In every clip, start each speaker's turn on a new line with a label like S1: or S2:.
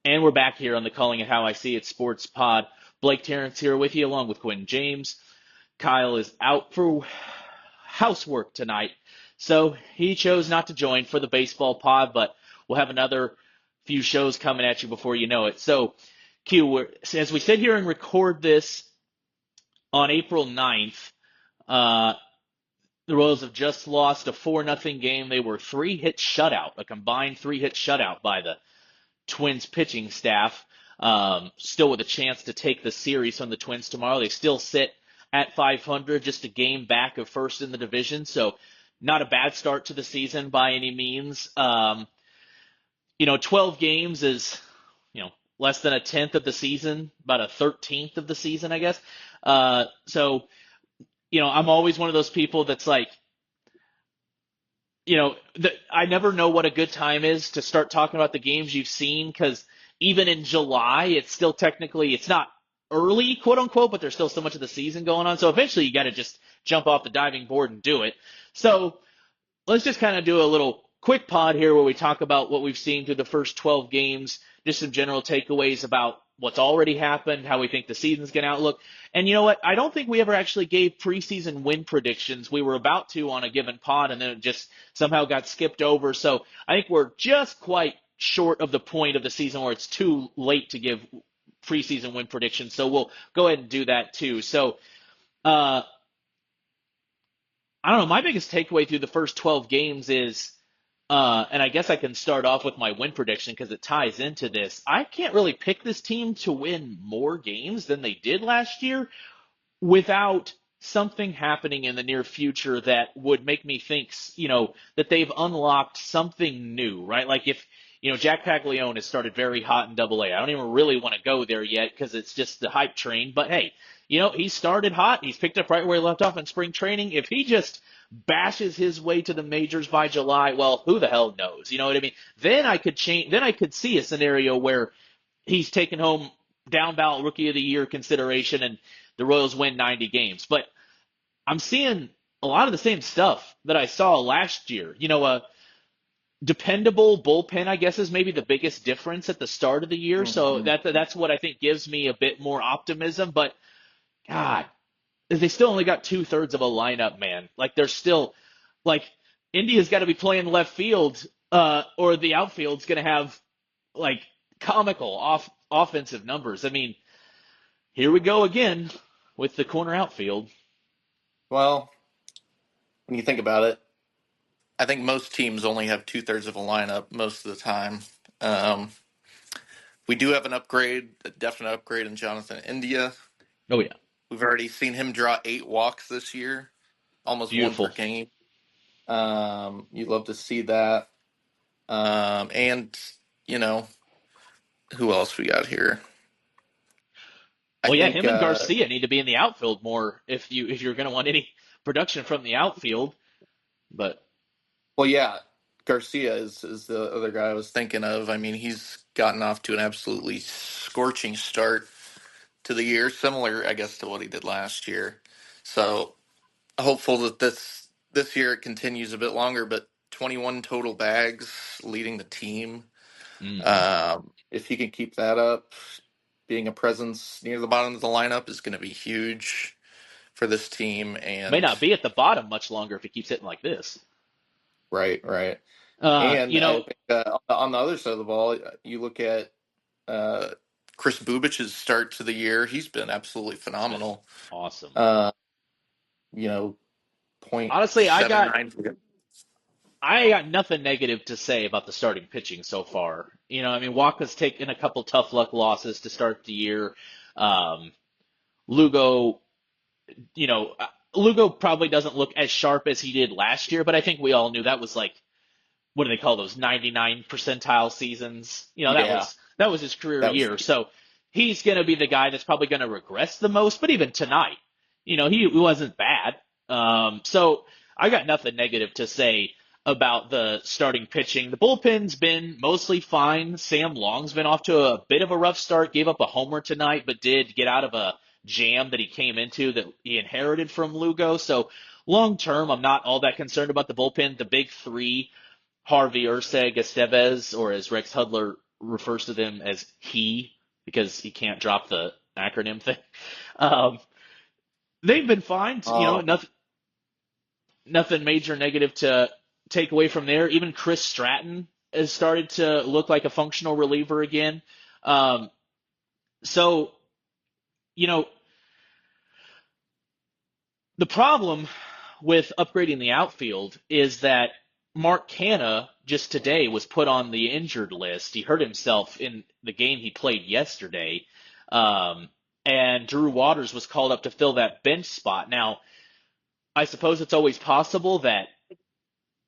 S1: And we're back here on the Calling It How I See It Sports Pod. Blake Terrence here with you, along with Quinn James. Kyle is out for housework tonight, so he chose not to join for the baseball pod, but we'll have another few shows coming at you before you know it. So, as we sit here and record this on April 9th, the Royals have just lost a 4-0 game. They were three-hit shutout, a combined three-hit shutout by the Twins pitching staff, still with a chance to take the series from the Twins tomorrow. They still sit at 500, just a game back of first in the division, so not a bad start to the season by any means. 12 games is, less than a tenth of the season, about a 13th of the season, I guess. So, I'm always one of those people that's like, I never know what a good time is to start talking about the games you've seen, because even in July, it's still technically, it's not early, quote unquote, but there's still so much of the season going on. So eventually you got to just jump off the diving board and do it. So let's just kind of do a little quick pod here where we talk about what we've seen through the first 12 games, just some general takeaways about what's already happened, how we think the season's going to outlook. And you know what? I don't think we ever actually gave preseason win predictions. We were about to on a given pod, and then it just somehow got skipped over. So I think we're just quite short of the point of the season where it's too late to give preseason win predictions. So we'll go ahead and do that too. So I don't know. My biggest takeaway through the first 12 games is, and I guess I can start off with my win prediction because it ties into this. I can't really pick this team to win more games than they did last year without something happening in the near future that would make me think, that they've unlocked something new, right? Like if, Jack Paglione has started very hot in Double-A. I don't even really want to go there yet because it's just the hype train. But hey, he started hot. He's picked up right where he left off in spring training. If he just bashes his way to the majors by July, well, who the hell knows? You know what I mean? Then I could change. Then I could see a scenario where he's taken home down ballot rookie of the year consideration and the Royals win 90 games. But I'm seeing a lot of the same stuff that I saw last year. Dependable bullpen, I guess, is maybe the biggest difference at the start of the year. So that's what I think gives me a bit more optimism. But God, they still only got 2/3 of a lineup, man. Like they're still like India's got to be playing left field, or the outfield's going to have like comical offensive numbers. I mean, here we go again with the corner outfield.
S2: Well, when you think about it, I think most teams only have 2/3 of a lineup most of the time. We do have an upgrade, a definite upgrade in Jonathan India.
S1: Oh yeah,
S2: We've already seen him draw 8 walks this year, almost one per
S1: beautiful.
S2: game. You love to see that. And who else we got here? I
S1: Well, yeah,
S2: think,
S1: him and Garcia need to be in the outfield more if you're going to want any production from the outfield. But
S2: well, yeah, Garcia is the other guy I was thinking of. I mean, he's gotten off to an absolutely scorching start to the year, similar, I guess, to what he did last year. So hopeful that this year it continues a bit longer, but 21 total bags leading the team.
S1: mhm.
S2: If he can keep that up, being a presence near the bottom of the lineup is going to be huge for this team.
S1: May
S2: And
S1: not be at the bottom much longer if he keeps hitting like this.
S2: right.
S1: Uh,
S2: And
S1: you
S2: I
S1: know,
S2: think on the other side of the ball, you look at uh, Chris Bubich's start to the year. He's been absolutely
S1: it's been
S2: phenomenal.
S1: awesome.
S2: Uh, you know,
S1: Honestly, I got
S2: 0.79.
S1: I got nothing negative to say about the starting pitching so far. I mean, Walker's taken a couple tough luck losses to start the year. Um, Lugo, you know, Lugo probably doesn't look as sharp as he did last year, but I think we all knew that was like, what do they call those 99 percentile seasons? That
S2: Yeah,
S1: was his career
S2: that was
S1: year. So he's going to be the guy that's probably going to regress the most. But even tonight, he wasn't bad. So I got nothing negative to say about the starting pitching. The bullpen's been mostly fine. Sam Long's been off to a bit of a rough start, gave up a homer tonight, but did get out of a jam that he came into that he inherited from Lugo. So long term, I'm not all that concerned about the bullpen. The big three, Harvey, Urseg, Estevez, or as Rex Hudler refers to them as he because he can't drop the acronym thing. Um, they've been fine.
S2: Uh,
S1: Nothing major negative to take away from there. Even Chris Stratton has started to look like a functional reliever again. Um, so, you know, the problem with upgrading the outfield is that Mark Canha just today was put on the injured list. He hurt himself in the game he played yesterday. Um, and Drew Waters was called up to fill that bench spot. Now, I suppose it's always possible that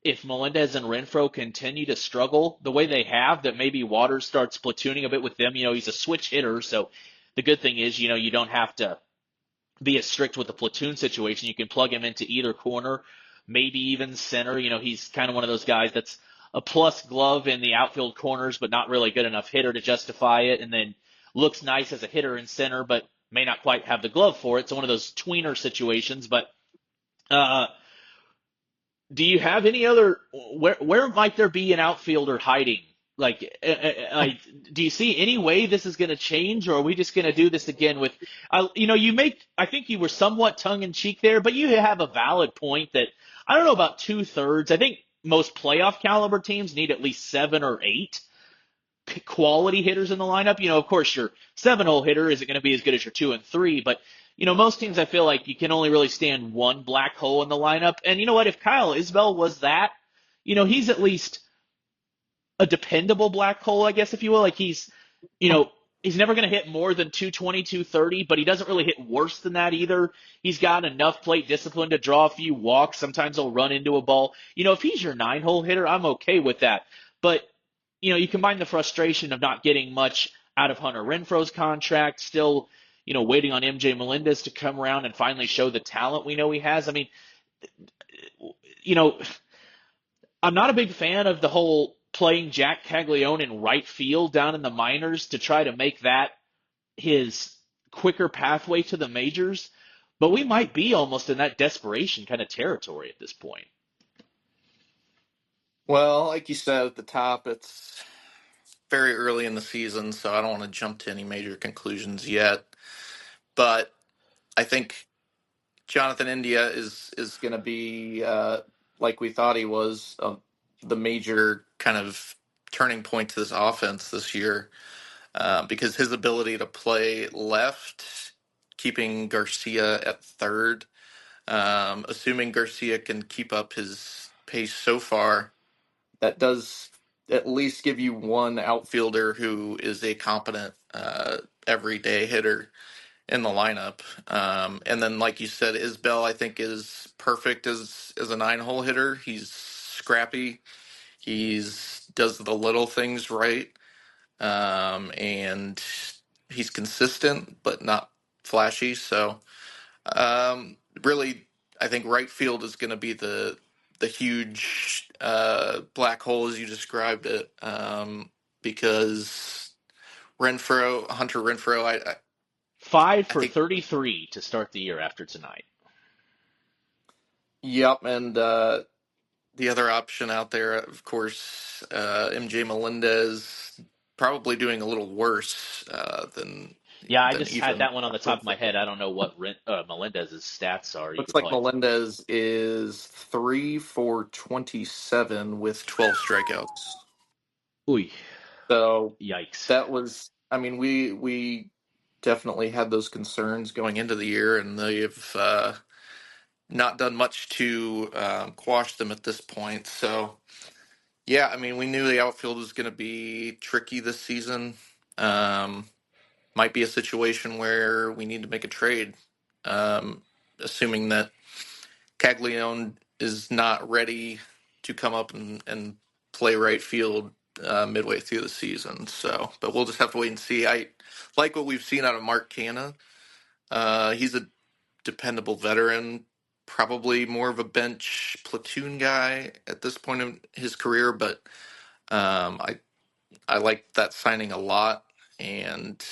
S1: if Melendez and Renfroe continue to struggle the way they have, that maybe Waters starts platooning a bit with them. He's a switch hitter, so the good thing is, you don't have to be as strict with the platoon situation. You can plug him into either corner, maybe even center. He's kind of one of those guys that's a plus glove in the outfield corners, but not really good enough hitter to justify it, and then looks nice as a hitter in center, but may not quite have the glove for it. So one of those tweener situations, but uh, do you have any other where might there be an outfielder hiding? Like, do you see any way this is going to change, or are we just going to do this again with, you make, I think you were somewhat tongue in cheek there, but you have a valid point that I don't know about 2/3. I think most playoff caliber teams need at least 7 or 8 quality hitters in the lineup. Of course, your 7-hole hitter isn't going to be as good as your 2 and 3, but most teams I feel like you can only really stand one black hole in the lineup. And you know what? If Kyle Isbell was that, he's at least a dependable black hole, I guess, if you will. Like you know, he's never going to hit more than 220, 230, but he doesn't really hit worse than that either. He's got enough plate discipline to draw a few walks. Sometimes he'll run into a ball. If he's your 9-hole hitter, I'm okay with that. But, you combine the frustration of not getting much out of Hunter Renfroe's contract, still, waiting on MJ Melendez to come around and finally show the talent we know he has. I mean, you know, I'm not a big fan of the whole playing Jack Caglione in right field down in the minors to try to make that his quicker pathway to the majors, but we might be almost in that desperation kind of territory at this point.
S2: well, like you said at the top, it's very early in the season, so I don't want to jump to any major conclusions yet. But I think Jonathan India is going to be like we thought he was, the major kind of turning point to this offense this year, because his ability to play left, keeping Garcia at third, assuming Garcia can keep up his pace so far, that does at least give you one outfielder who is a competent everyday hitter in the lineup. And then, like you said, Isbell, I think, is perfect as a 9-hole hitter. He's scrappy. He's does the little things right, and he's consistent but not flashy. So, really, I think right field is going to be the huge black hole as you described it, because Hunter Renfroe,
S1: Five
S2: I
S1: for
S2: think.
S1: 33 to start the year after tonight.
S2: Yep, and the other option out there, of course, MJ Melendez, probably doing a little worse
S1: Yeah, I
S2: than
S1: just had
S2: even
S1: that one on the top of my head.
S2: Renfroe.
S1: I don't know what Melendez's stats are. You
S2: Looks
S1: could
S2: like
S1: probably.
S2: Melendez is 3 for 27 with 12 strikeouts.
S1: Ooh,
S2: So
S1: yikes.
S2: that was, I mean, we definitely had those concerns going into the year, and they've not done much to quash them at this point. So. Yeah, I mean, we knew the outfield was going to be tricky this season. Um, might be a situation where we need to make a trade, um, assuming that Caglione is not ready to come up and play right field midway through the season. So, but we'll just have to wait and see. I like what we've seen out of Mark Canha. He's a dependable veteran, probably more of a bench platoon guy at this point in his career, but I like that signing a lot, and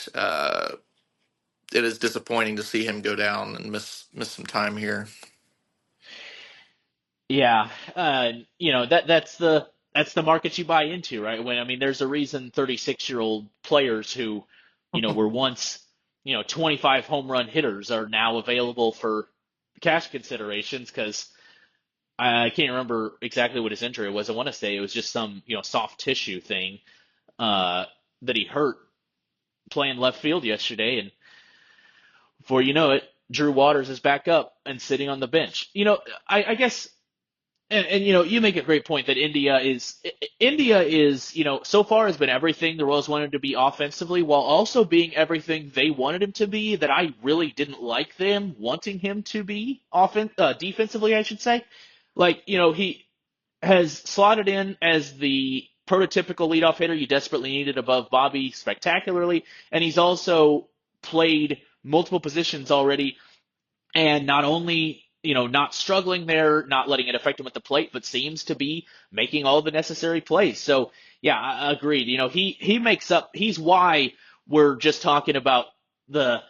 S2: it is disappointing to see him go down and miss some time here.
S1: Yeah, that's the that's the market you buy into, right? When I mean, there's a reason 36-year-old players who, were once, 25 home run hitters are now available for cash considerations because I can't remember exactly what his injury was. I want to say it was just some, soft tissue thing uh, that he hurt playing left field yesterday, and before you know it, Drew Waters is back up and sitting on the bench. I guess and you make a great point that India is so far has been everything the Royals wanted to be offensively, while also being everything they wanted him to be. That I really didn't like them wanting him to be defensively, I should say. Like he has slotted in as the prototypical leadoff hitter you desperately needed above Bobby spectacularly, and he's also played multiple positions already and not only not struggling there, not letting it affect him at the plate, but seems to be making all the necessary plays. So yeah, I agreed. He makes up. He's why we're just talking about the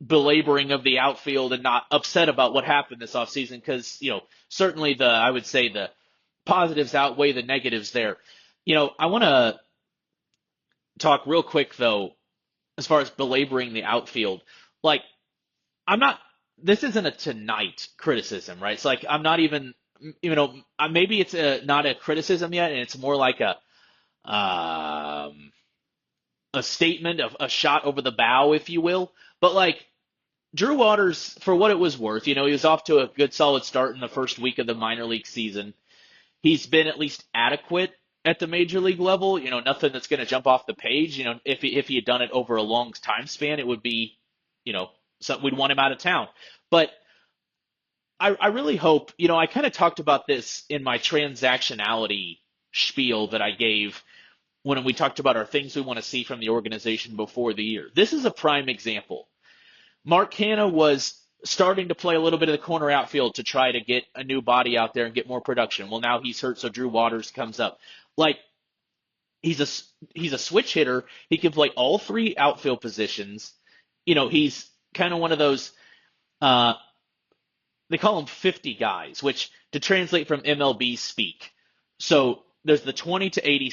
S1: belaboring of the outfield and not upset about what happened this offseason because certainly I would say the positives outweigh the negatives there. I want to talk real quick though as far as belaboring the outfield. Like I'm not. This isn't a tonight criticism, right? It's like I'm not even, maybe it's not a criticism yet, and it's more like a statement of a shot over the bow, if you will. But like Drew Waters, for what it was worth, he was off to a good solid start in the first week of the minor league season. He's been at least adequate at the major league level. Nothing that's going to jump off the page. If he had done it over a long time span, it would be, something we'd want him out of town. But I really hope, I kind of talked about this in my transactionality spiel that I gave when we talked about our things we want to see from the organization before the year. This is a prime example. Mark Hanna was starting to play a little bit of the corner outfield to try to get a new body out there and get more production. Well, now he's hurt, so Drew Waters comes up. Like he's a switch hitter. He can play all three outfield positions. He's kind of one of those. They call them 50 guys, which to translate from MLB speak. So there's the 20 to 80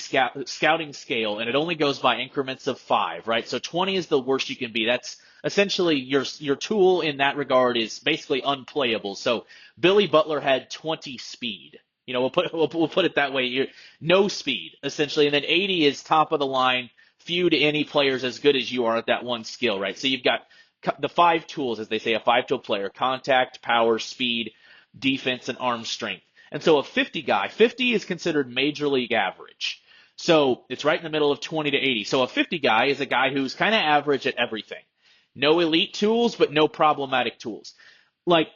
S1: scouting scale, and it only goes by increments of 5, right? So 20 is the worst you can be. That's essentially your tool in that regard is basically unplayable. So Billy Butler had 20 speed. We'll put it that way. No speed essentially, and then 80 is top of the line. Few to any players as good as you are at that one skill, right? So you've got the 5 tools, as they say, a 5-tool player: contact, power, speed, defense, and arm strength. And so a 50 guy, 50 is considered major league average. So it's right in the middle of 20 to 80. So a 50 guy is a guy who's kind of average at everything. No elite tools, but no problematic tools. Like,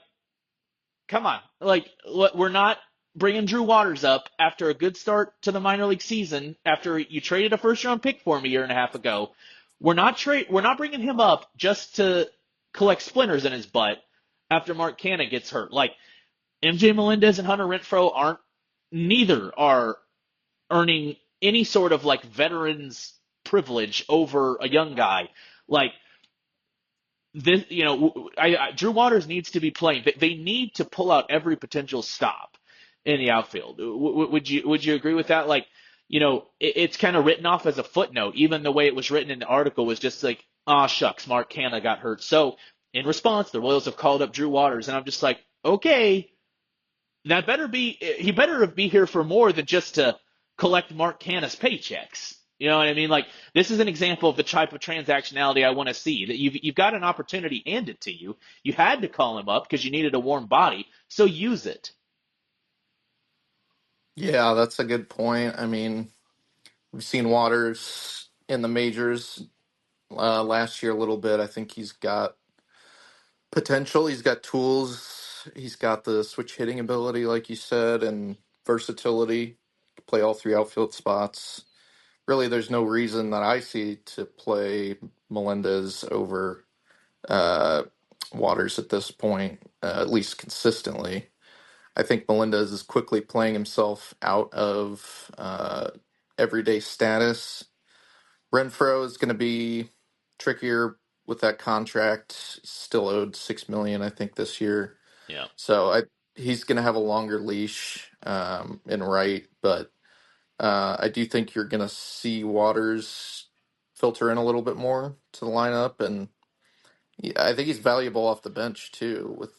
S1: come on. Like, we're not bringing Drew Waters up after a good start to the minor league season, after you traded a first round pick for him a year and a half ago. We're not bringing him up just to collect splinters in his butt after Mark Canha gets hurt. Like MJ Melendez and Hunter Renfroe neither are earning any sort of like veterans privilege over a young guy. Like this, Drew Waters needs to be playing. They need to pull out every potential stop in the outfield. Would you agree with that? Like, it's kind of written off as a footnote. Even the way it was written in the article was just like, ah, shucks, Mark Canha got hurt. So in response, the Royals have called up Drew Waters, and I'm just like, okay, he better be here for more than just to collect Mark Canha's paychecks. You know what I mean? Like this is an example of the type of transactionality I want to see. That you've got an opportunity handed to you. You had to call him up because you needed a warm body, so use it.
S2: Yeah, that's a good point. I mean, we've seen Waters in the majors last year a little bit. I think he's got potential. He's got tools. He's got the switch hitting ability, like you said, and versatility. Play all 3 outfield spots. Really, there's no reason that I see to play Melendez over uh, Waters at this point, at least consistently. I think Melendez is quickly playing himself out of everyday status. Renfro is going to be trickier with that contract. He's still owed $6 million, I think, this year.
S1: Yeah.
S2: So he's going to have a longer leash in right, but I do think you're going to see Waters filter in a little bit more to the lineup, and yeah, I think he's valuable off the bench too, with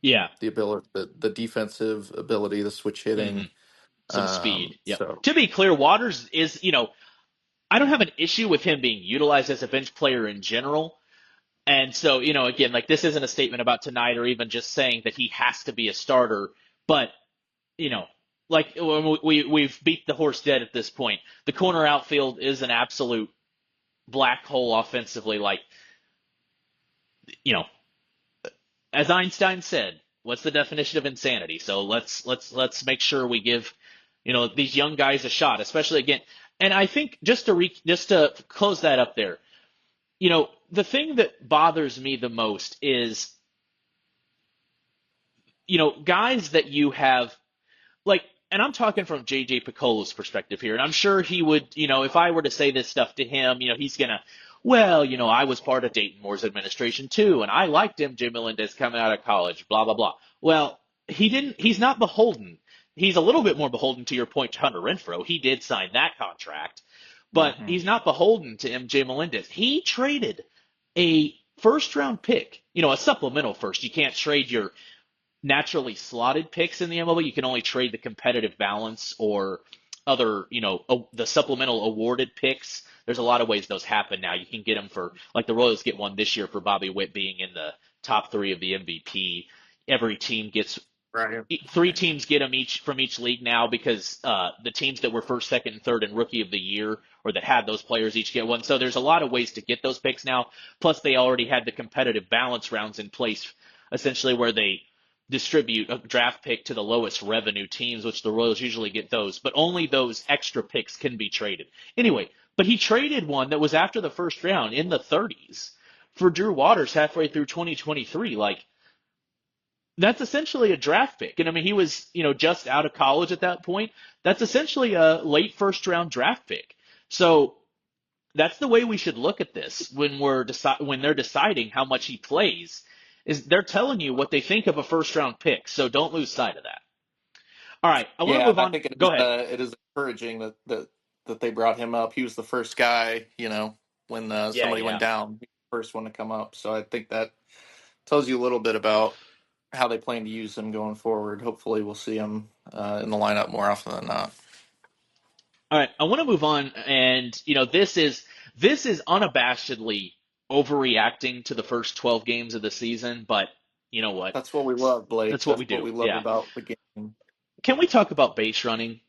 S1: Yeah.
S2: the ability, the defensive ability, the switch
S1: hmm
S2: hitting.
S1: Some speed. Yep.
S2: So
S1: To be clear, Waters is, I don't have an issue with him being utilized as a bench player in general. And so, again, like this isn't a statement about tonight or even just saying that he has to be a starter, but, you know, like we've beat the horse dead at this point. The corner outfield is an absolute black hole offensively. Like, you know, as Einstein said, what's the definition of insanity? So let's make sure we give, these young guys a shot, especially again. And I think just to close that up there, the thing that bothers me the most is, guys that you have like, and I'm talking from JJ Piccolo's perspective here, and I'm sure he would, if I were to say this stuff to him, he's gonna, well, I was part of Dayton Moore's administration too, and I liked MJ Melendez coming out of college, blah blah blah. Well, he's not beholden. He's a little bit more beholden to your point to Hunter Renfroe. He did sign that contract, but
S2: mhm.
S1: he's not beholden to MJ Melendez. He traded a first round pick, a supplemental first. You can't trade your naturally slotted picks in the MLB. You can only trade the competitive balance or other, the supplemental awarded picks. There's a lot of ways those happen now. You can get them for, like the Royals get one this year for Bobby Witt being in the top three of the MVP. Every team gets
S2: Right.
S1: three teams get them each from each league now because the teams that were first, second, and third in Rookie of the Year or that had those players each get one. So there's a lot of ways to get those picks now. Plus, they already had the competitive balance rounds in place, essentially where they distribute a draft pick to the lowest revenue teams, which the Royals usually get those, but only those extra picks can be traded. Anyway, but he traded one that was after the first round in the 30s for Drew Waters halfway through 2023. Like, that's essentially a draft pick. And I mean, he was, just out of college at that point. That's essentially a late first round draft pick. So that's the way we should look at this when they're deciding how much he plays. Is they're telling you what they think of a first round pick. So don't lose sight of that. All right, I want to
S2: Yeah,
S1: move
S2: and I
S1: on.
S2: think
S1: Go ahead.
S2: it is encouraging that they brought him up. He was the first guy, when
S1: Yeah,
S2: somebody went
S1: yeah.
S2: down, he was the first one to come up. So I think that tells you a little bit about how they plan to use him going forward. Hopefully, we'll see him in the lineup more often than not.
S1: All right, I want to move on, and this is unabashedly overreacting to the first 12 games of the season, but you know what?
S2: That's what we love, Blake.
S1: That's what
S2: That's
S1: we
S2: what
S1: do.
S2: we love
S1: Yeah.
S2: about the game.
S1: Can we talk about base running?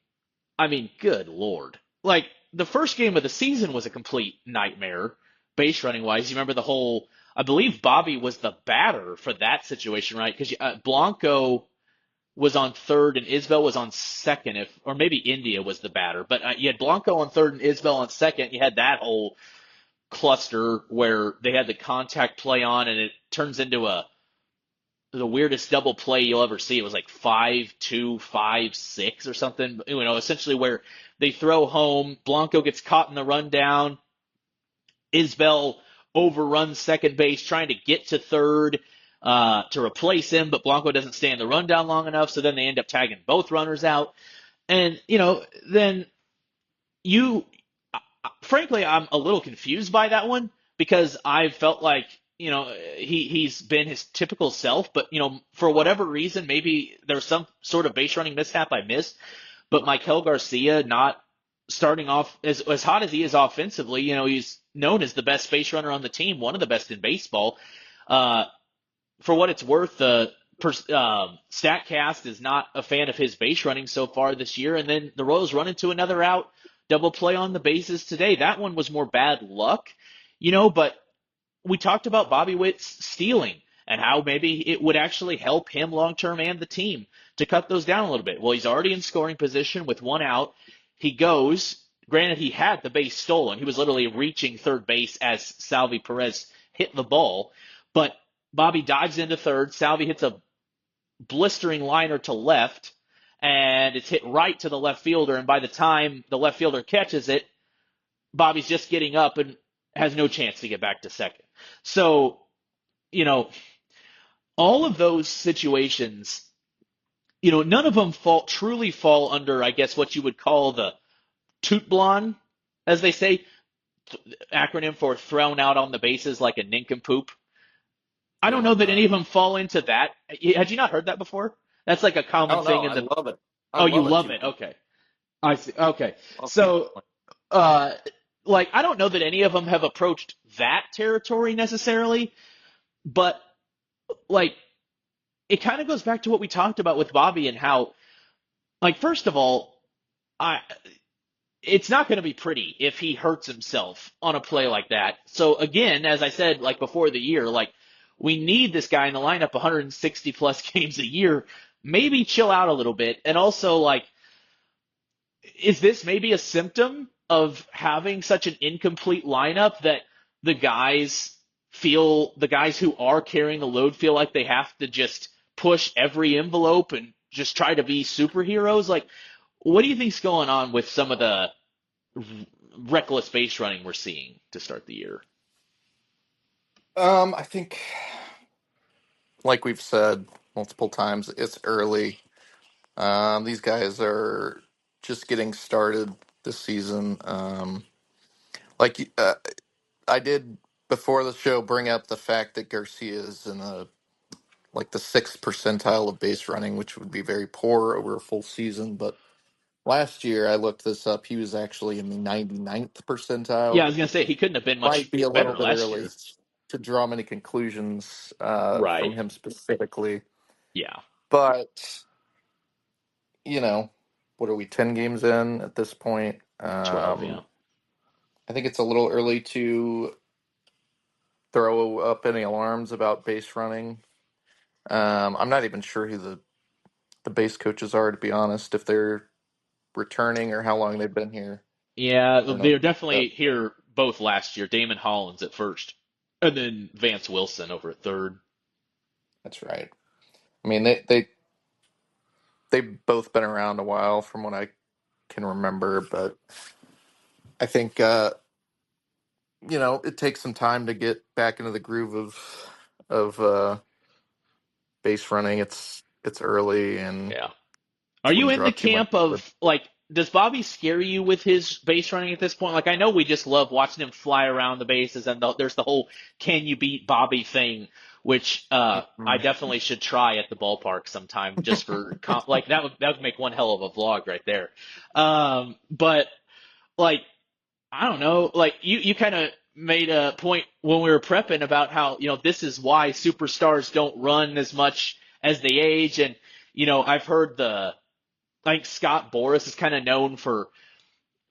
S1: I mean, good lord. Like the first game of the season was a complete nightmare base running wise. You remember the whole I believe Bobby was the batter for that situation, right? Because Blanco was on third and Isbell was on second, if or maybe India was the batter. But you had Blanco on third and Isbell on second. You had that whole cluster where they had the contact play on, and it turns into the weirdest double play you'll ever see. It was like 5-2, 5-6 or something. Essentially where they throw home, Blanco gets caught in the rundown, Isbell overruns second base trying to get to third to replace him, but Blanco doesn't stay in the rundown long enough, so then they end up tagging both runners out. And, then you, frankly, I'm a little confused by that one because I felt like he's been his typical self, but for whatever reason, maybe there's some sort of base running mishap I missed. But Michael Garcia not starting off as hot as he is offensively, he's known as the best base runner on the team, one of the best in baseball. Uh, for what it's worth, Statcast is not a fan of his base running so far this year. And then the Royals run into another out, double play on the bases today. That one was more bad luck, but we talked about Bobby Witt's stealing and how maybe it would actually help him long term and the team to cut those down a little bit. Well, he's already in scoring position with one out. He goes, granted, he had the base stolen. He was literally reaching third base as Salvi Perez hit the ball, but Bobby dives into third. Salvi hits a blistering liner to left, and it's hit right to the left fielder. And by the time the left fielder catches it, Bobby's just getting up and has no chance to get back to second. So, you know, all of those situations none of them truly fall under, I guess, what you would call the toot blonde, as they say, acronym for thrown out on the bases like a nincompoop. I don't
S2: No,
S1: know
S2: I'm
S1: that any
S2: not.
S1: of them fall into that. Had you not heard that before? That's like a common
S2: Oh no,
S1: thing in
S2: I
S1: the.
S2: love it. I
S1: Oh, you
S2: love it
S1: love
S2: too.
S1: it. Okay. I see. Okay.
S2: Love people.
S1: So, uh, like, I don't know that any of them have approached that territory necessarily, but like, it kind of goes back to what we talked about with Bobby and how, like, first of all, I it's not going to be pretty if he hurts himself on a play like that. So again, as I said, like before the year, like we need this guy in the lineup 160 plus games a year. Maybe chill out a little bit. And also, like, is this maybe a symptom of having such an incomplete lineup that the guys who are carrying the load feel like they have to just push every envelope and just try to be superheroes? Like, what do you think's going on with some of the reckless base running we're seeing to start the year?
S2: I think, like we've said multiple times, it's early. These guys are just getting started this season. Like I did before the show, bring up the fact that Garcia is in the sixth percentile of base running, which would be very poor over a full season. But last year, I looked this up. He was actually in the 99th
S1: Yeah,
S2: percentile.
S1: I was gonna say he couldn't have been much
S2: Might be a little
S1: better
S2: bit
S1: last
S2: early
S1: year.
S2: to draw many conclusions from
S1: Right.
S2: him specifically,
S1: Yeah.
S2: but what are we, 10 games in at this point?
S1: 12. Yeah.
S2: I think it's a little early to throw up any alarms about base running. I'm not even sure who the base coaches are, to be honest, if they're returning or how long they've been here.
S1: Yeah,
S2: I don't know.
S1: they're definitely here both last year. Damon Hollins at first, and then Vance Wilson over at third.
S2: That's right. I mean, they've both been around a while from what I can remember, but I think it takes some time to get back into the groove of base running. It's early and
S1: Yeah. Are
S2: just
S1: you
S2: wouldn't
S1: in
S2: draw
S1: the
S2: too much.
S1: camp of like, does Bobby scare you with his base running at this point? Like, I know we just love watching him fly around the bases, and there's the whole "can you beat Bobby" thing, which I
S2: Mm.
S1: definitely should try at the ballpark sometime, just for like that would make one hell of a vlog right there. But like, I don't know, like you kind of made a point when we were prepping about how this is why superstars don't run as much as they age, and I've heard I think Scott Boras is kind of known for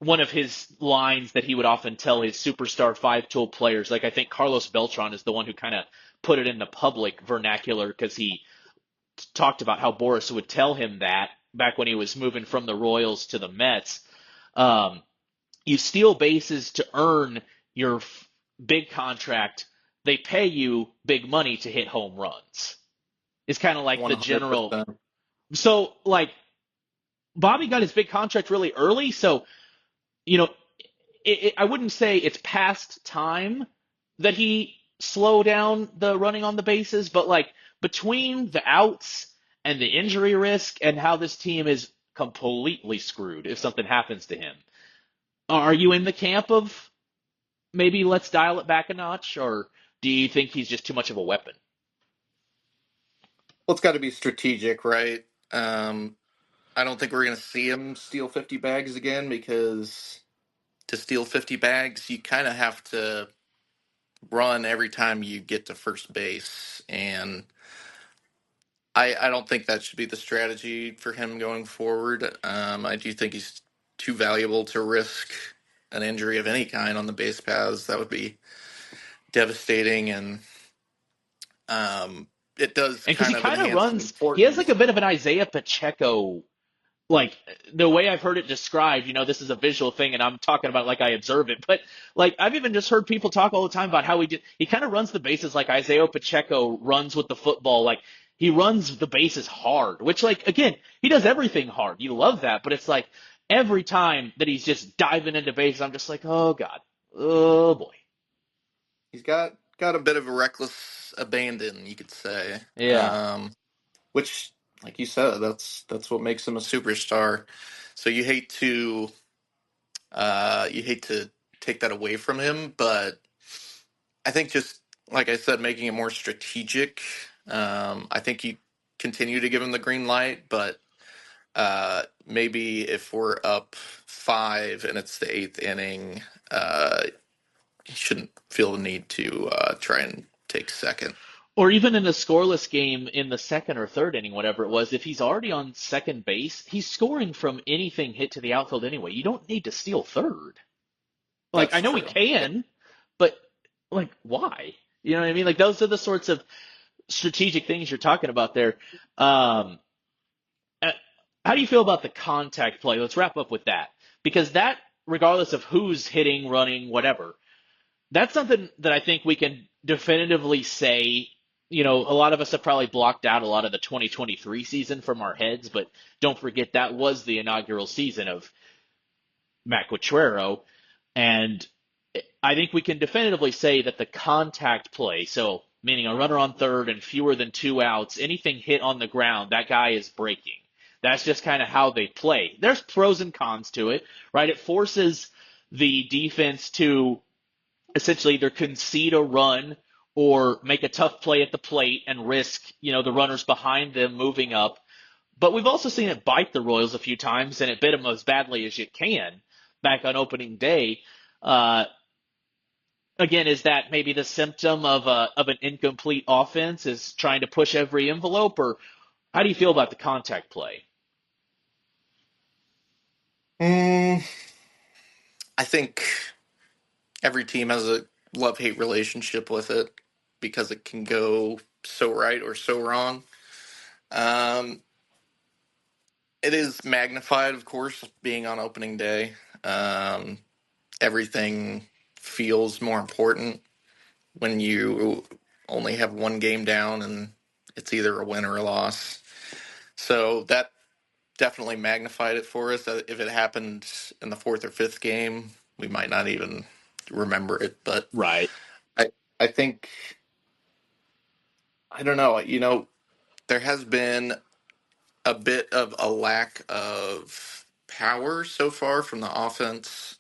S1: one of his lines that he would often tell his superstar five-tool players. Like I think Carlos Beltran is the one who kind of put it in the public vernacular because he talked about how Boras would tell him that back when he was moving from the Royals to the Mets. Um, you steal bases to earn your big contract. They pay you big money to hit home runs. It's kind of like the general.
S2: 100%.
S1: So, like, Bobby got his big contract really early, so you know, I wouldn't say it's past time that he slow down the running on the bases, but like between the outs and the injury risk and how this team is completely screwed if something happens to him. Are you in the camp of maybe let's dial it back a notch, or do you think he's just too much of a weapon?
S2: Well, it's got to be strategic, right? I don't think we're going to see him steal 50 bags again because to steal 50 bags, you kind of have to run every time you get to first base. And I don't think that should be the strategy for him going forward. I do think he's too valuable to risk an injury of any kind on the base paths. That would be devastating. And it does
S1: And because he
S2: kind of
S1: kind of
S2: enhance the
S1: he has like a
S2: importance.
S1: bit of an Isaiah Pacheco, like the way I've heard it described, this is a visual thing and I'm talking about like I observe it, but like I've even just heard people talk all the time about how he kind of runs the bases like Isaiah Pacheco runs with the football. Like he runs the bases hard, which like again, he does everything hard. You love that, but it's like every time that he's just diving into bases, I'm just like, oh God. Oh boy.
S2: He's got a bit of a reckless abandon, you could say,
S1: Yeah.
S2: which like you said, that's what makes him a superstar. So you hate to take that away from him, but I think just like I said, making it more strategic. I think you continue to give him the green light, but maybe if we're up 5 and it's the eighth inning, he shouldn't feel the need to try and take second.
S1: Or even in a scoreless game in the second or third inning, whatever it was, if he's already on second base, he's scoring from anything hit to the outfield anyway. You don't need to steal third. Like,
S2: That's
S1: I know we
S2: true. Yeah.
S1: can, but like, why? You know what I mean? Like, those are the sorts of strategic things you're talking about there. Um, uh, how do you feel about the contact play? Let's wrap up with that. Because that, regardless of who's hitting, running, whatever, that's something that I think we can definitively say. You know, a lot of us have probably blocked out a lot of the 2023 season from our heads, but don't forget that was the inaugural season of Matt Quatrero. And I think we can definitively say that the contact play, so meaning a runner on third and fewer than 2 outs, anything hit on the ground, that guy is breaking. That's just kind of how they play. There's pros and cons to it, right? It forces the defense to essentially either concede a run or make a tough play at the plate and risk, the runners behind them moving up. But we've also seen it bite the Royals a few times, and it bit them as badly as it can back on opening day. Uh, Again, is that maybe the symptom of an incomplete offense is trying to push every envelope, or how do you feel about the contact play?
S2: Mm, I think every team has a love hate relationship with it because it can go so right or so wrong. Um, it is magnified, of course, being on opening day. Um, Everything feels more important when you only have one game down and it's either a win or a loss. So that definitely magnified it for us. If it happened in the fourth or fifth game, we might not even remember it. But
S1: Right.
S2: I, I think I don't know. There has been a bit of a lack of power so far from the offense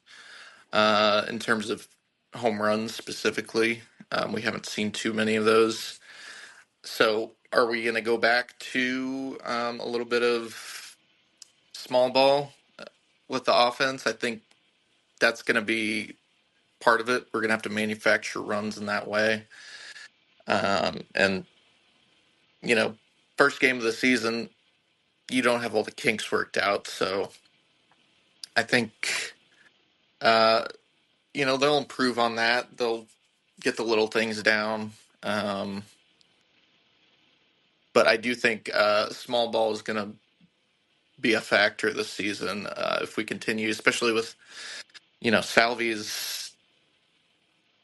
S2: in terms of home runs specifically. We haven't seen too many of those. So, are we going to go back to a little bit of small ball with the offense? I think that's going to be part of it. We're going to have to manufacture runs in that way. And, you know, first game of the season, you don't have all the kinks worked out. So I think, uh, they'll improve on that. They'll get the little things down. Um, but I do think small ball is going to be a factor this season if we continue, especially with, Salvi's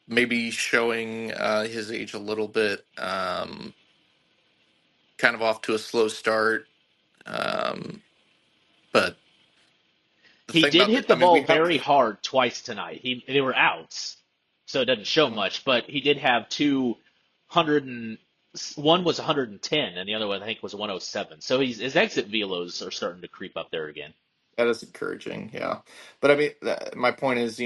S2: maybe showing his age a little bit, kind of off to a slow start. Um, but the
S1: He
S2: thing
S1: did
S2: about
S1: hit
S2: the, I
S1: the
S2: mean,
S1: ball
S2: we have,
S1: very hard twice tonight. They were outs, so it doesn't show much, but he did have 200 and one was 110 and the other one I think was 107. So his exit velos are starting to creep up there again.
S2: that is encouraging, yeah. But I mean, my point is,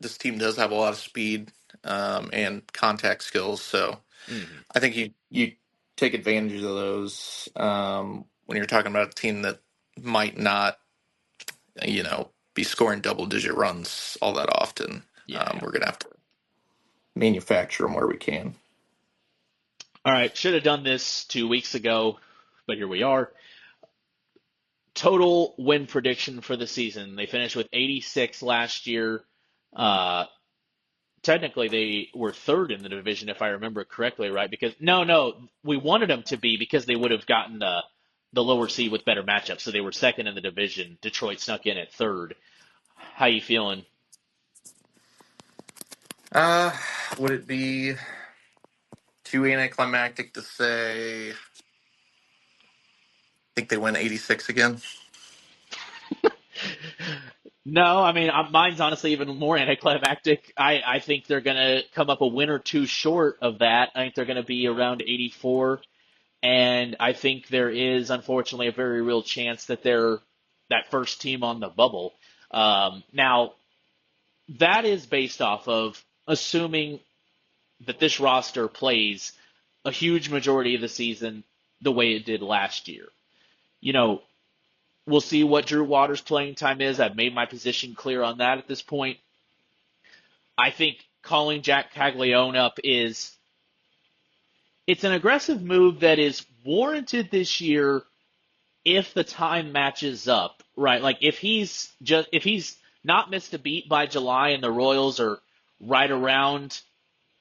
S2: this team does have a lot of speed and contact skills, so
S1: Hmm.
S2: I think you take advantage of those when you're talking about a team that might not, be scoring double digit runs all that often.
S1: Yeah.
S2: We're gonna have to manufacture them where we can.
S1: All right. Should have done this 2 weeks ago, but here we are. Total win prediction for the season. They finished with 86 last year. Uh, Technically they were third in the division if I remember correctly, right? Because no, we wanted them to be because they would have gotten the lower seed with better matchups. So they were second in the division. Detroit snuck in at third. How you feeling?
S2: Uh, would it be too anticlimactic to say? I think they win 86 again.
S1: No, I mean mine's honestly even more anticlimactic. I think they're gonna come up a win or two short of that. I think they're gonna be around 84. And I think there is, unfortunately, a very real chance that they're that first team on the bubble. Now, that is based off of assuming that this roster plays a huge majority of the season the way it did last year. You know, we'll see what Drew Waters' playing time is. I've made my position clear on that at this point. I think calling Jack Caglione up is it's an aggressive move that is warranted this year if the time matches up, right? Like if he's not missed a beat by July and the Royals are right around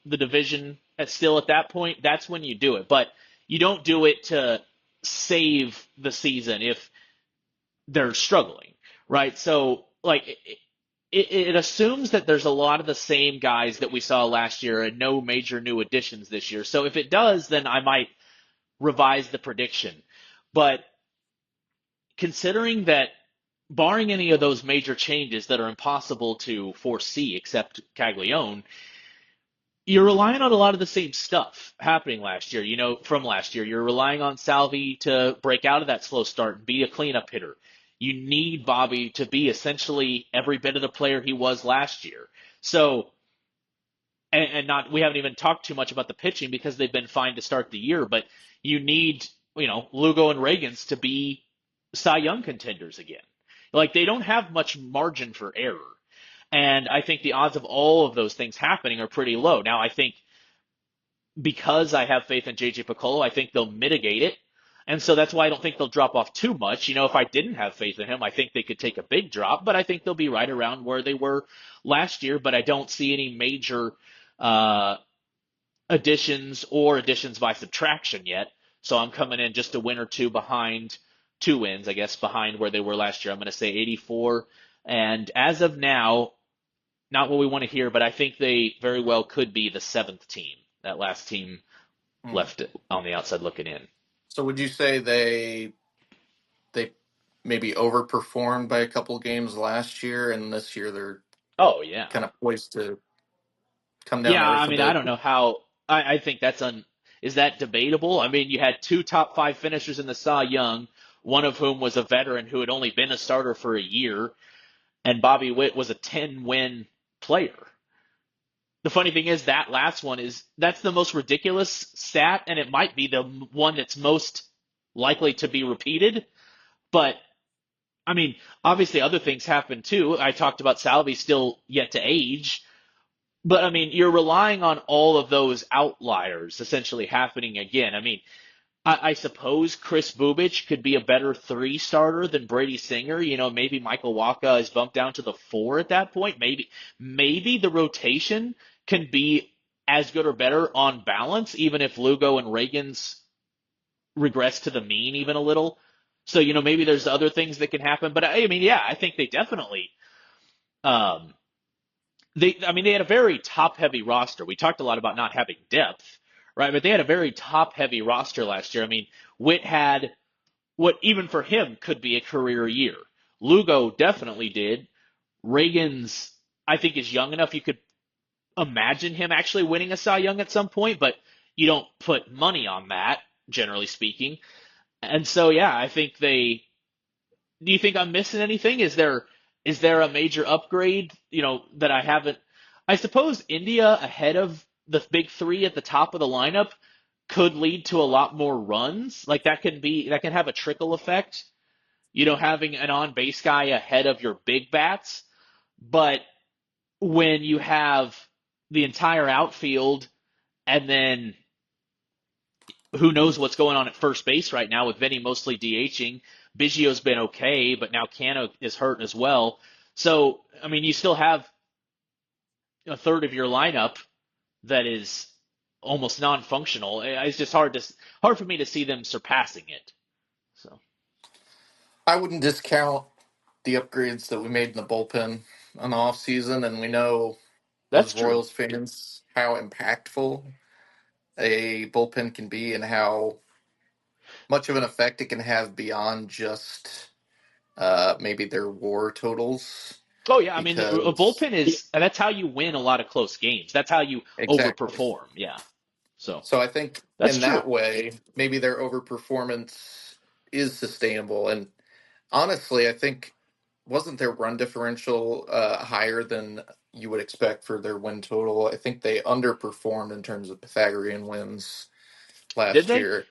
S1: the division still at that point, that's when you do it. But you don't do it to save the season if they're struggling, right? So like it assumes that there's a lot of the same guys that we saw last year and no major new additions this year. So if it does, then I might revise the prediction. But considering that barring any of those major changes that are impossible to foresee except Caglione, you're relying on a lot of the same stuff happening last year, from last year. You're relying on Salvi to break out of that slow start and be a cleanup hitter. You need Bobby to be essentially every bit of the player he was last year. So, and not, we haven't even talked too much about the pitching because they've been fine to start the year, but you need, Lugo and Reagans to be Cy Young contenders again. Like they don't have much margin for error. And I think the odds of all of those things happening are pretty low. Now, I think because I have faith in JJ Piccolo, I think they'll mitigate it. And so that's why I don't think they'll drop off too much. If I didn't have faith in him, I think they could take a big drop, but I think they'll be right around where they were last year. But I don't see any major uh, additions or additions by subtraction yet. So I'm coming in just a win or two behind, 2 wins, I guess, behind where they were last year. I'm going to say 84. And as of now, not what we want to hear, but I think they very well could be the seventh team, that last team
S2: Hmm.
S1: left on the outside looking in.
S2: So would you say they maybe overperformed by a couple games last year, and this year they're
S1: Oh yeah,
S2: kind of poised to come down to
S1: yeah. I
S2: earth a
S1: mean, I
S2: bit?
S1: don't know how. I think that's is that debatable? I mean, you had two top five finishers in the Cy Young, one of whom was a veteran who had only been a starter for a year, and Bobby Witt was a 10-win player. The funny thing is that last one that's the most ridiculous stat, and it might be the one that's most likely to be repeated. But I mean, obviously other things happen too. I talked about Salvi still yet to age, but I mean, you're relying on all of those outliers essentially happening again. I mean, I suppose Chris Bubich could be a better three starter than Brady Singer. Maybe Michael Waka is bumped down to the four at that point. Maybe the rotation can be as good or better on balance, even if Lugo and Reagan's regress to the mean even a little. So, maybe there's other things that can happen. But I mean, yeah, I think they definitely um, they had a very top heavy roster. We talked a lot about not having depth, right? But they had a very top heavy roster last year. I mean, Witt had what even for him could be a career year. Lugo definitely did. Reagan's I think is young enough you could imagine him actually winning a Cy Young at some point, but you don't put money on that, generally speaking. And so yeah, I think they do you think I'm missing anything? Is there a major upgrade, that I haven't? I suppose India ahead of the big three at the top of the lineup could lead to a lot more runs. Like that can have a trickle effect, having an on base guy ahead of your big bats. But when you have the entire outfield and then who knows what's going on at first base right now with Vinny mostly DHing. Biggio's been okay, but now Cano is hurt as well. So, I mean, you still have a third of your lineup that is almost non-functional. It's just hard for me to see them surpassing it. So
S2: I wouldn't discount the upgrades that we made in the bullpen on the off season, and we know
S1: that's
S2: as
S1: true.
S2: Royals fans how impactful a bullpen can be and how much of an effect it can have beyond just maybe their WAR totals.
S1: Oh yeah, I mean, a
S2: Because
S1: bullpen is that's how you win a lot of close games. That's how you
S2: exactly,
S1: overperform. Yeah. So
S2: So I think
S1: that's
S2: in
S1: true.
S2: that way, maybe their overperformance is sustainable. And honestly, I think wasn't their run differential higher than you would expect for their win total? I think they underperformed in terms of Pythagorean wins
S1: Did
S2: last
S1: they?
S2: year.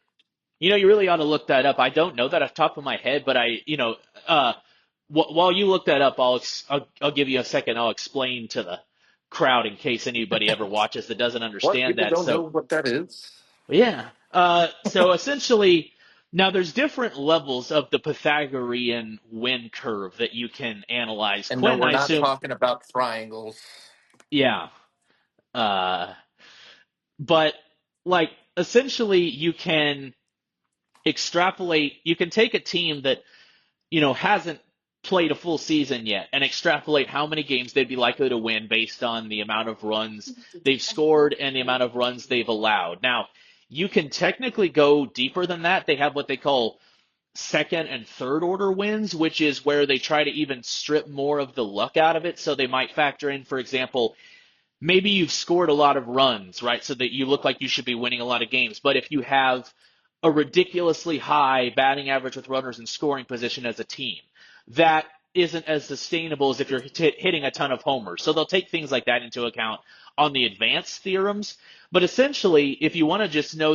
S1: You really ought to look that up. I don't know that off the top of my head, but uh, while you look that up, I'll give you a second. I'll explain to the crowd in case anybody ever watches that doesn't
S2: What?
S1: understand
S2: People
S1: that.
S2: don't know
S1: So
S2: what that is?
S1: yeah. So essentially, now there's different levels of the Pythagorean win curve that you can analyze.
S2: And no,
S1: Quentin,
S2: we're
S1: I
S2: not
S1: assume,
S2: talking about triangles.
S1: yeah. Uh, but like essentially, you can extrapolate. You can take a team that hasn't played a full season yet and extrapolate how many games they'd be likely to win based on the amount of runs they've scored and the amount of runs they've allowed. Now, you can technically go deeper than that. They have what they call second and third order wins, which is where they try to even strip more of the luck out of it. So they might factor in, for example, maybe you've scored a lot of runs, right? So that you look like you should be winning a lot of games. But if you have a ridiculously high batting average with runners in scoring position as a team, that isn't as sustainable as if you're hitting a ton of homers. So they'll take things like that into account on the advanced theorems. But essentially, if you want to just know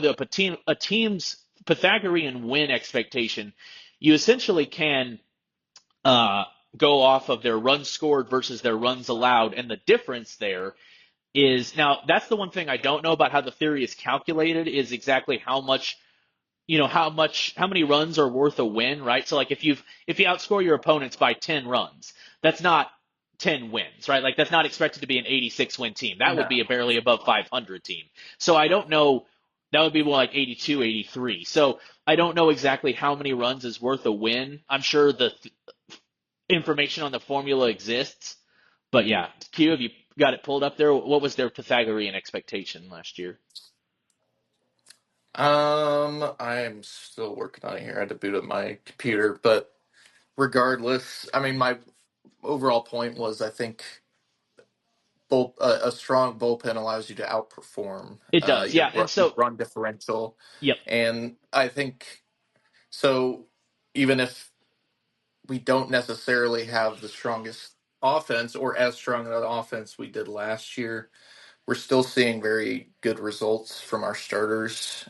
S1: a team's Pythagorean win expectation, you essentially can uh, go off of their runs scored versus their runs allowed, and the difference there is now that's the one thing I don't know about how the theory is calculated is exactly how much how many runs are worth a win, right? So like if you outscore your opponents by 10 runs, that's not 10 wins, right? Like that's not expected to be an 86 win team. That would
S2: No.
S1: be a barely above 500 team. So I don't know, that would be more like 82, 83. So I don't know exactly how many runs is worth a win. I'm sure the information on the formula exists, but yeah, Q, have you got it pulled up there? What was their Pythagorean expectation last year?
S2: I'm still working on it here. I had to boot up my computer, but regardless, I mean, my overall point was I think a strong bullpen allows you to outperform
S1: It does,
S2: your
S1: yeah. And
S2: your
S1: so,
S2: run differential,
S1: yep.
S2: and I think so. Even if we don't necessarily have the strongest offense or as strong an offense we did last year, we're still seeing very good results from our starters.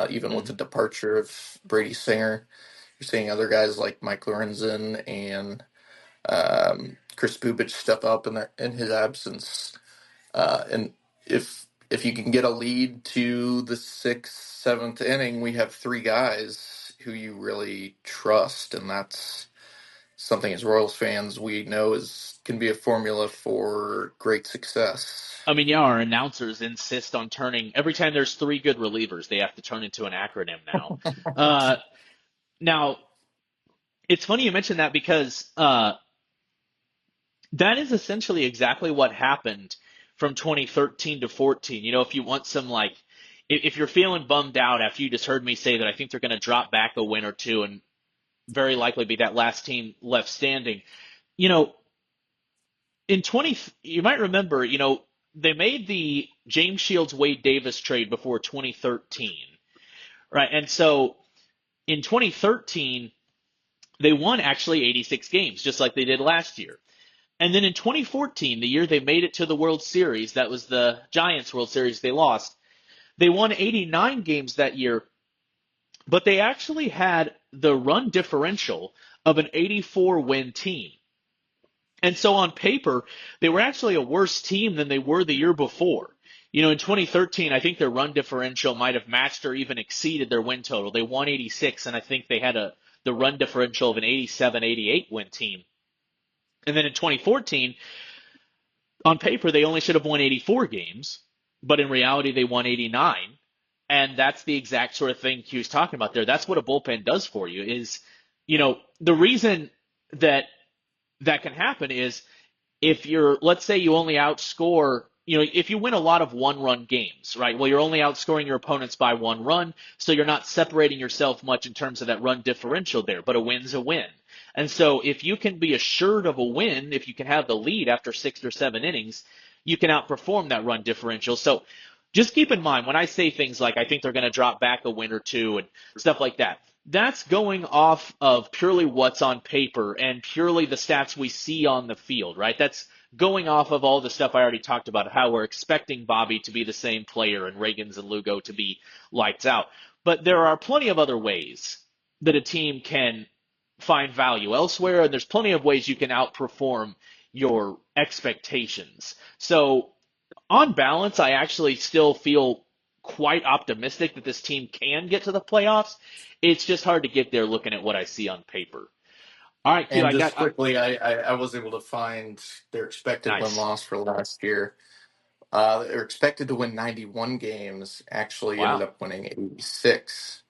S2: Even with the
S1: Hmm.
S2: departure of Brady Singer, you're seeing other guys like Mike Lorenzen and Chris Bubich step up in his absence. And if you can get a lead to the sixth, seventh inning, we have three guys who you really trust, and that's something as Royals fans we know is can be a formula for great success.
S1: I mean, yeah, our announcers insist on turning every time there's three good relievers, they have to turn into an acronym now. Uh, now, it's funny you mentioned that because that is essentially exactly what happened from 2013 to 14. If you want some like, if you're feeling bummed out after you just heard me say that I think they're going to drop back a win or two and very likely be that last team left standing, you know, in 20, you might remember, they made the James Shields Wade Davis trade before 2013, right? And so in 2013, they won actually 86 games, just like they did last year. And then in 2014, the year they made it to the World Series, that was the Giants World Series they lost, they won 89 games that year, but they actually had the run differential of an 84 win team. And so on paper, they were actually a worse team than they were the year before. In 2013, I think their run differential might have matched or even exceeded their win total. They won 86, and I think they had the run differential of an 87, 88 win team. And then in 2014, on paper, they only should have won 84 games, but in reality, they won 89. And that's the exact sort of thing Q's talking about there. That's what a bullpen does for you is, the reason that that can happen is if let's say you only outscore, if you win a lot of one-run games, right? Well, you're only outscoring your opponents by one run, so you're not separating yourself much in terms of that run differential there, but a win's a win. And so if you can be assured of a win, if you can have the lead after 6 or 7 innings, you can outperform that run differential. So just keep in mind when I say things like I think they're going to drop back a win or two and stuff like that, that's going off of purely what's on paper and purely the stats we see on the field, right? That's going off of all the stuff I already talked about, how we're expecting Bobby to be the same player and Reagans and Lugo to be lights out. But there are plenty of other ways that a team can find value elsewhere, and there's plenty of ways you can outperform your expectations. So on balance, I actually still feel quite optimistic that this team can get to the playoffs. It's just hard to get there looking at what I see on paper. All right, Q,
S2: And
S1: I got
S2: just quickly, I was able to find their expected win
S1: nice.
S2: loss for last year. They're expected to win 91 games. Actually, ended
S1: Wow.
S2: up winning 86.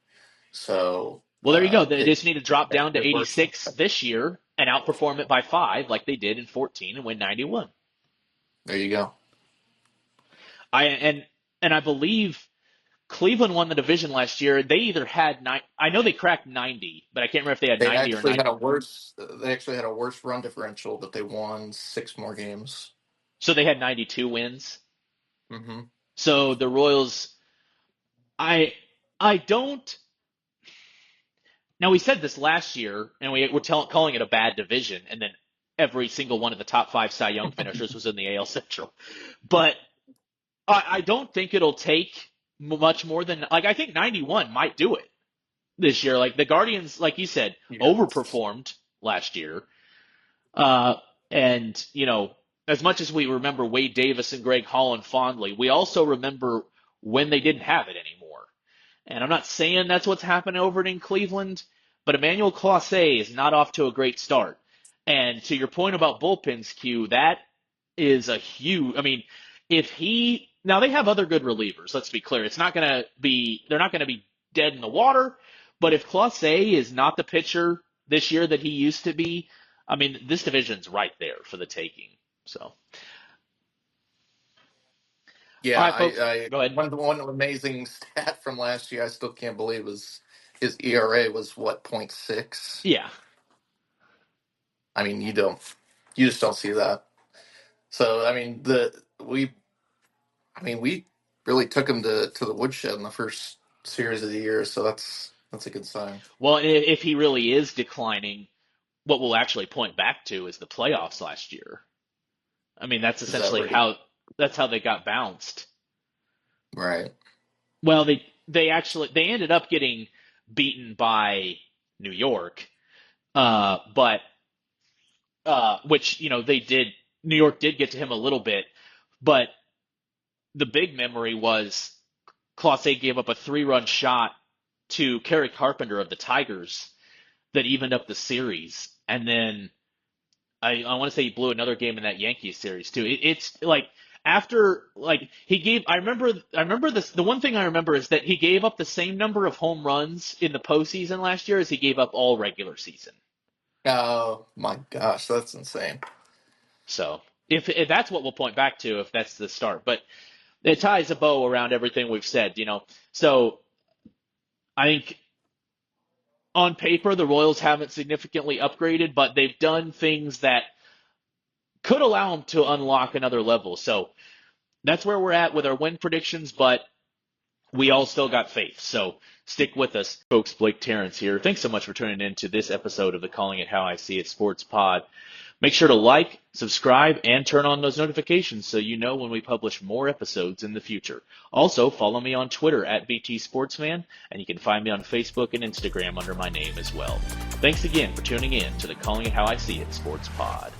S2: So
S1: Well, there you go. They
S2: they
S1: just need to drop down to
S2: it works.
S1: 86 this year and outperform it by 5 like they did in 14 and win 91.
S2: There you go.
S1: I and I believe Cleveland won the division last year. They either had nine. I know they cracked 90, but I can't remember if they had
S2: They
S1: 90 or
S2: actually
S1: 9.
S2: had a worse. They actually had a worse run differential, but they won 6 more games.
S1: So they had 92 wins.
S2: Hmm.
S1: So the Royals, I I don't. Now we said this last year, and we were calling it a bad division, and then every single one of the top 5 Cy Young finishers was in the AL Central. But I don't think it'll take much more than like I think 91 might do it this year. Like the Guardians, like you said,
S2: Yes.
S1: overperformed last year. Uh, and as much as we remember Wade Davis and Greg Holland fondly, we also remember when they didn't have it anymore. And I'm not saying that's what's happening over in Cleveland, but Emmanuel Clase is not off to a great start. And to your point about bullpens, Q, that is a huge. I mean, if he now they have other good relievers. Let's be clear. It's not going to be they're not going to be dead in the water. But if Clase is not the pitcher this year that he used to be, I mean, this division's right there for the taking. So, all
S2: Yeah,
S1: right, folks, go ahead.
S2: one amazing stat from last year I still can't believe was his ERA was what, .6.
S1: Yeah.
S2: I mean, you just don't see that. So I mean we really took him to the woodshed in the first series of the year, so that's a good sign.
S1: Well, if he really is declining, what we'll actually point back to is the playoffs last year. I mean, that's
S2: Is that
S1: essentially
S2: right?
S1: how they got bounced.
S2: Right.
S1: Well, they ended up getting beaten by New York, but which they did. New York did get to him a little bit, but the big memory was Clase gave up a 3-run shot to Kerry Carpenter of the Tigers that evened up the series, and then I want to say he blew another game in that Yankees series too. It's like after like he gave. I remember this. The one thing I remember is that he gave up the same number of home runs in the postseason last year as he gave up all regular season.
S2: Oh my gosh, that's insane.
S1: So if that's what we'll point back to, if that's the start, but it ties a bow around everything we've said. So I think on paper the Royals haven't significantly upgraded, but they've done things that could allow them to unlock another level. So that's where we're at with our win predictions, but we all still got faith. So stick with us, folks. Blake Terrence here. Thanks so much for tuning in to this episode of the Calling It How I See It Sports Pod. Make sure to like, subscribe, and turn on those notifications so you know when we publish more episodes in the future. Also, follow me on Twitter at BT Sportsman, and you can find me on Facebook and Instagram under my name as well. Thanks again for tuning in to the Calling It How I See It Sports Pod.